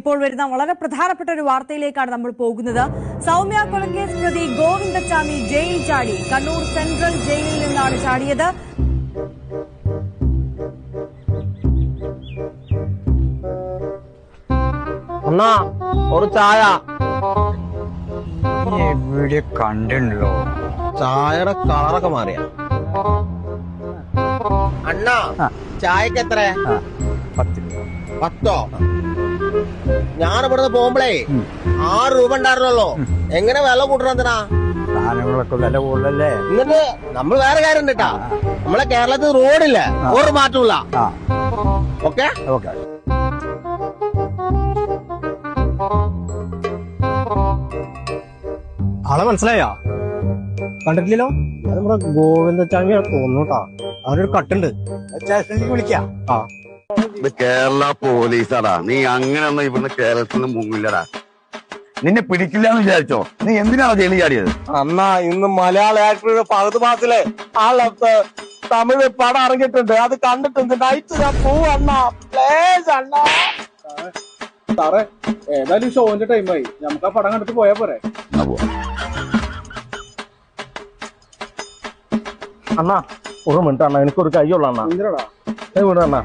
ഇപ്പോൾ വരുന്ന വളരെ പ്രധാനപ്പെട്ട ഒരു വാർത്തയിലേക്കാണ് നമ്മൾ പോകുന്നത്. സൗമ്യ കൊലക്കേസ് പ്രതി ഗോവിന്ദച്ചാമി ജയിൽ ചാടി. കണ്ണൂർ സെൻട്രൽ ജയിലിൽ നിന്നാണ് ചാടിയത്. അണ്ണാ ഒരു ചായ എവിടെ കണ്ടല്ലോ. ചായയുടെ കളറൊക്കെ മാറിയ അണ്ണാ ചായക്ക് എത്ര? 10 രൂപ. 10? ഞാനിവിടുന്ന് പോകുമ്പളേ 6 രൂപ ഉണ്ടായിരുന്നല്ലോ. എങ്ങനെ വില കൂട്ടണെന്തിനാ? സാധനങ്ങളൊക്കെ വില കൂടുതലല്ലേ. എന്നിട്ട് നമ്മൾ വേറെ കാര്യം ഉണ്ട് കേട്ടാ. നമ്മളെ കേരളത്തിൽ റോഡില്ല, ഒരു മാറ്റമില്ല. Okay okay. ആളെ മനസ്സിലായോ? കണ്ടിട്ടില്ലല്ലോ. അത് നമ്മുടെ ഗോവിന്ദച്ചാമി തോന്നുട്ടാ. അവനൊരു കട്ടുണ്ട്. സ്റ്റേഷനിലേക്ക് വിളിക്കാം. ഇത് കേരള പോലീസാടാ. നീ അങ്ങനെയൊന്നും ഇവിടുന്ന് കേരളത്തിൽ നിന്ന് മുങ്ങില്ലടാ. നിന്നെ പിടിക്കില്ല എന്ന് വിചാരിച്ചോ? നീ എന്തിനാണോ ജയിലിൽ ചാടിയത്? അന്നാ ഇന്ന് മലയാള ആക്ടറുടെ പകുതി മാസത്തിലെ തമിഴ് പടം ഇറങ്ങിയിട്ടുണ്ട്. അത് കണ്ടിട്ടുണ്ട്. നൈറ്റ് ഞാൻ പോവണ്ണ പ്ലേസ് അണ്ണാ. സാറേ ഏതായാലും ഷോന്റെ ടൈമായി. നമുക്ക് ആ പടം കണ്ടിട്ട് പോയാ പോരെ? അണ്ണാ ഒരു മിനിറ്റ് അണ്ണാ, എനിക്കൊരു കൈയുള്ള അണ്ണാ. എന്തിനാടാ? വിട അണ്ണാ.